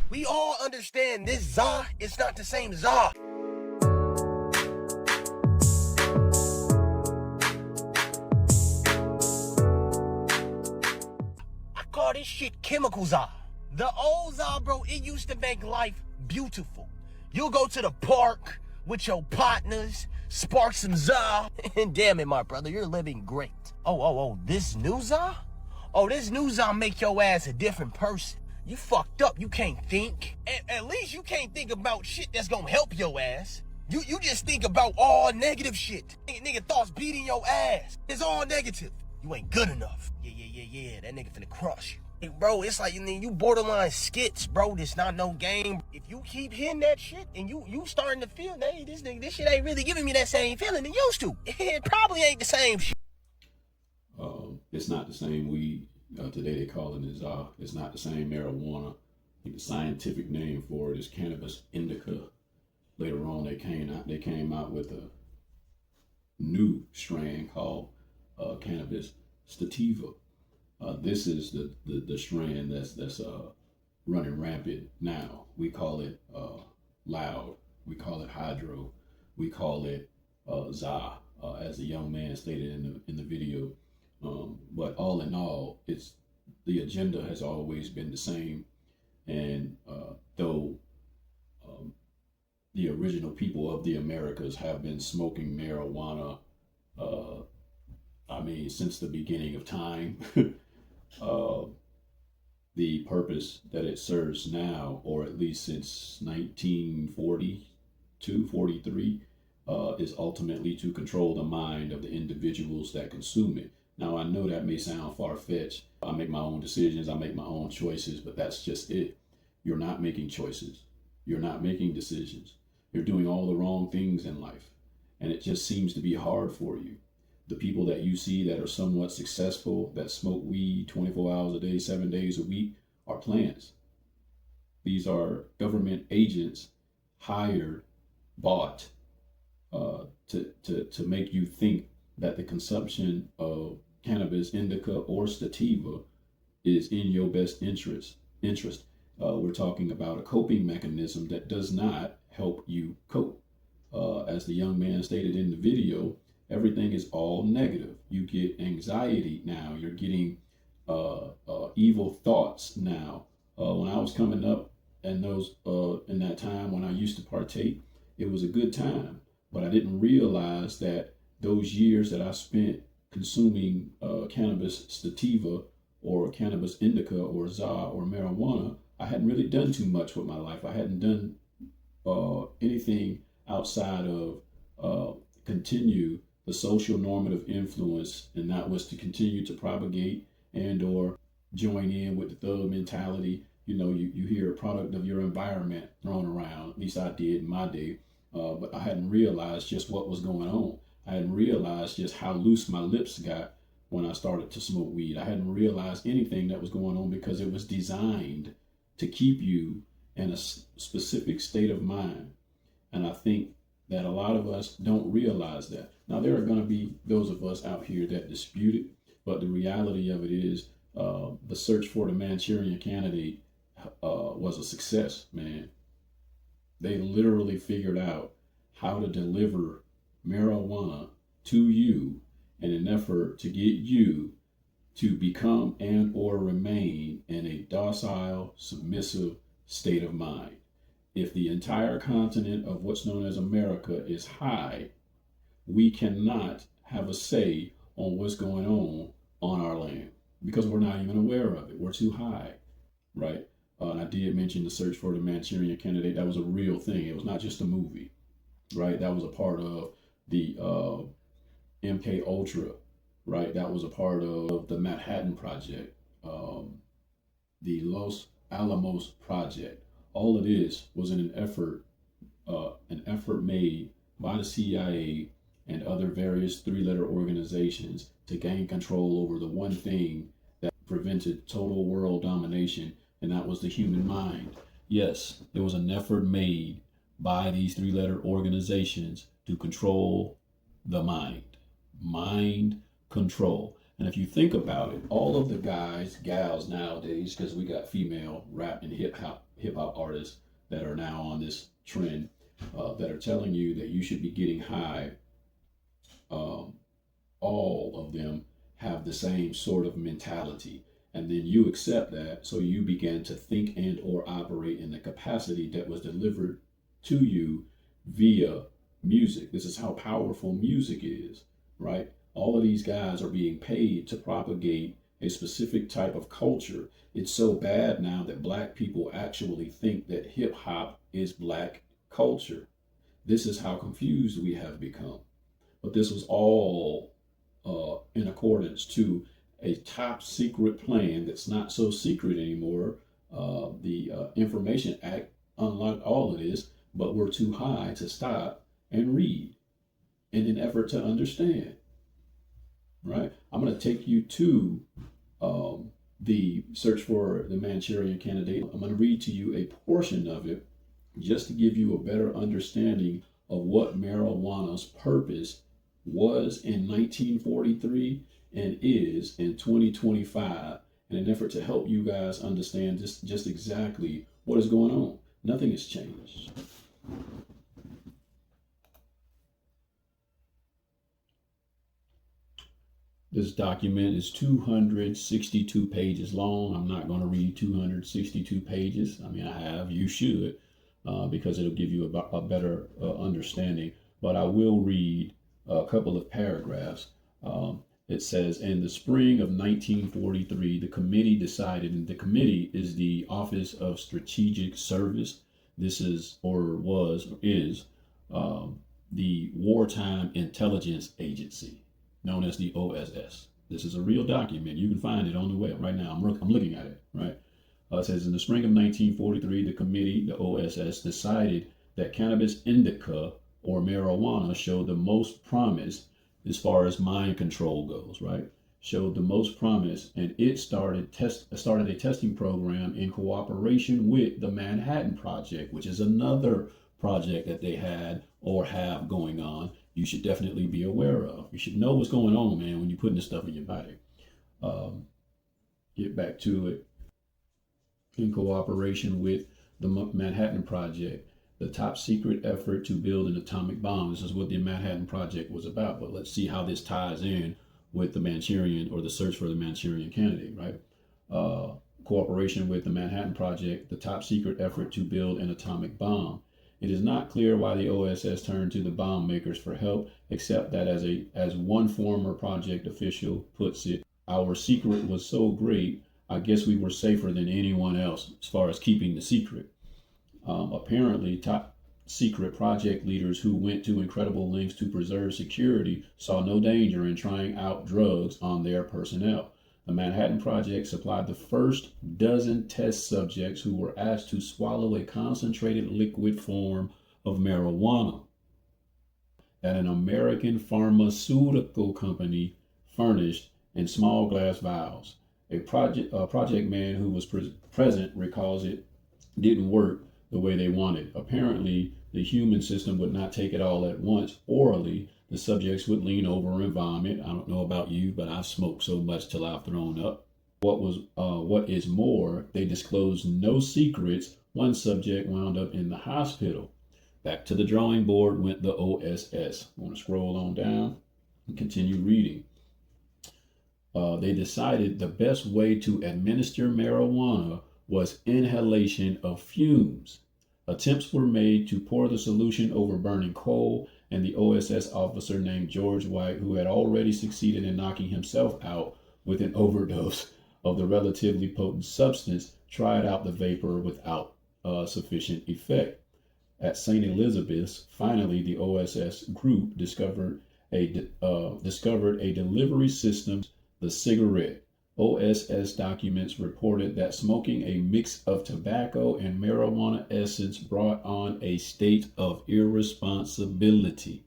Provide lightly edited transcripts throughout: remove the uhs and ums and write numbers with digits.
We all understand this za is not the same za. I call this shit chemical za. The old za, bro, it used to make life beautiful. You'll go to the park with your partners, spark some za, and damn it, my brother, you're living great. Oh, this new za? Oh, this new za make your ass a different person. You fucked up, you can't think. At least you can't think about shit that's gonna help your ass. You just think about all negative shit. Nigga thoughts beating your ass. It's all negative. You ain't good enough. Yeah. That nigga finna crush you. Hey, bro, it's like you borderline skits, bro. This not no game. If you keep hitting that shit and you starting to feel, hey, this shit ain't really giving me that same feeling it used to. It probably ain't the same shit. It's not the same weed. Today they call it za. It's not the same marijuana. I think the scientific name for it is cannabis indica. Later on, they came out with a new strain called cannabis sativa. This is the strand that's running rampant now. We call it loud. We call it hydro. We call it za, as the young man stated in the video. But all in all, the agenda has always been the same. And though the original people of the Americas have been smoking marijuana, since the beginning of time, the purpose that it serves now, or at least since 1942, 43, is ultimately to control the mind of the individuals that consume it. Now, I know that may sound far-fetched. I make my own decisions, I make my own choices, but that's just it. You're not making choices. You're not making decisions. You're doing all the wrong things in life, and it just seems to be hard for you. The people that you see that are somewhat successful, that smoke weed 24 hours a day, 7 days a week, are plants. These are government agents hired, bought, to make you think that the consumption of cannabis indica or sativa is in your best interest. We're talking about a coping mechanism that does not help you cope. As the young man stated in the video, everything is all negative. You get anxiety now. You're getting evil thoughts now. When I was coming up, and in that time when I used to partake, it was a good time. But I didn't realize that those years that I spent consuming cannabis sativa or cannabis indica or za or marijuana, I hadn't really done too much with my life. I hadn't done anything outside of continue the social normative influence, and that was to continue to propagate and or join in with the thug mentality. You hear a product of your environment thrown around. At least I did in my day. But I hadn't realized just what was going on. I hadn't realized just how loose my lips got when I started to smoke weed. I hadn't realized anything that was going on because it was designed to keep you in a specific state of mind. And I think that a lot of us don't realize that. Now, there are going to be those of us out here that dispute it, but the reality of it is the search for the Manchurian Candidate was a success, man. They literally figured out how to deliver marijuana to you in an effort to get you to become and or remain in a docile, submissive state of mind. If the entire continent of what's known as America is high, we cannot have a say on what's going on our land because we're not even aware of it. We're too high, right? And I did mention the search for the Manchurian Candidate. That was a real thing. It was not just a movie, right? That was a part of the MK Ultra, right? That was a part of the Manhattan Project, the Los Alamos Project. All it is was an effort made by the CIA and other various three-letter organizations to gain control over the one thing that prevented total world domination, and that was the human mind. Yes, there was an effort made by these three-letter organizations to control the mind. Mind control. And if you think about it, all of the guys, gals nowadays, because we got female rap and hip hop hip hop artists that are now on this trend that are telling you that you should be getting high. All of them have the same sort of mentality, and then you accept that, so you begin to think and or operate in the capacity that was delivered to you via music. This is how powerful music is, right? All of these guys are being paid to propagate a specific type of culture. It's so bad now that black people actually think that hip hop is black culture. This is how confused we have become. But this was all in accordance to a top secret plan that's not so secret anymore. The Information Act unlocked all of this, but we're too high to stop and read in an effort to understand, right? I'm going to take you to the search for the Manchurian Candidate. I'm going to read to you a portion of it just to give you a better understanding of what marijuana's purpose was in 1943 and is in 2025, in an effort to help you guys understand just exactly what is going on. Nothing has changed. This document is 262 pages long. I'm not going to read 262 pages. I mean, I have, you should, because it'll give you a better understanding. But I will read a couple of paragraphs. It says, in the spring of 1943, the committee decided, and the committee is the Office of Strategic Service. This is, or was, or is, the Wartime Intelligence Agency, known as the OSS. This is a real document. You can find it on the web right now. I'm looking at it, right? It says, in the spring of 1943, the committee, the OSS, decided that cannabis indica, or marijuana, showed the most promise as far as mind control goes, right? Showed the most promise, and it started a testing program in cooperation with the Manhattan Project, which is another project that they had or have going on. You should definitely be aware of. You should know what's going on, man, when you're putting this stuff in your body. Get back to it. In cooperation with the Manhattan Project, the top secret effort to build an atomic bomb. This is what the Manhattan Project was about. But let's see how this ties in with the Manchurian, or the search for the Manchurian Candidate, right? Cooperation with the Manhattan Project, the top secret effort to build an atomic bomb. It is not clear why the OSS turned to the bomb makers for help, except that as one former project official puts it, our secret was so great, I guess we were safer than anyone else as far as keeping the secret. Apparently, top secret project leaders who went to incredible lengths to preserve security saw no danger in trying out drugs on their personnel. The Manhattan Project supplied the first dozen test subjects who were asked to swallow a concentrated liquid form of marijuana that an American pharmaceutical company furnished in small glass vials. A project man who was present recalls it didn't work the way they wanted. Apparently, the human system would not take it all at once orally. The subjects would lean over and vomit. I don't know about you, but I've smoked so much till I've thrown up. What is more, they disclosed no secrets. One subject wound up in the hospital. Back to the drawing board went the OSS. I want to scroll on down and continue reading. They decided the best way to administer marijuana was inhalation of fumes. Attempts were made to pour the solution over burning coal, and the OSS officer named George White, who had already succeeded in knocking himself out with an overdose of the relatively potent substance, tried out the vapor without sufficient effect. At St. Elizabeth's, finally, the OSS group discovered a delivery system, the cigarette. OSS documents reported that smoking a mix of tobacco and marijuana essence brought on a state of irresponsibility.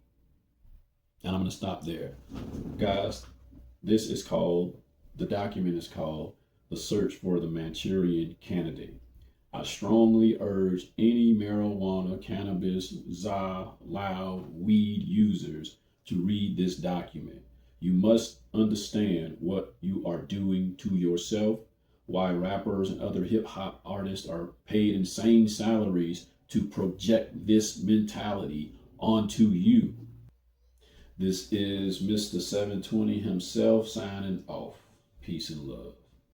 And I'm going to stop there. Guys, the document is called The Search for the Manchurian Candidate. I strongly urge any marijuana, cannabis, za, loud, weed users to read this document. You must understand what you are doing to yourself, why rappers and other hip hop artists are paid insane salaries to project this mentality onto you. This is Mr. 720 himself signing off. Peace and love.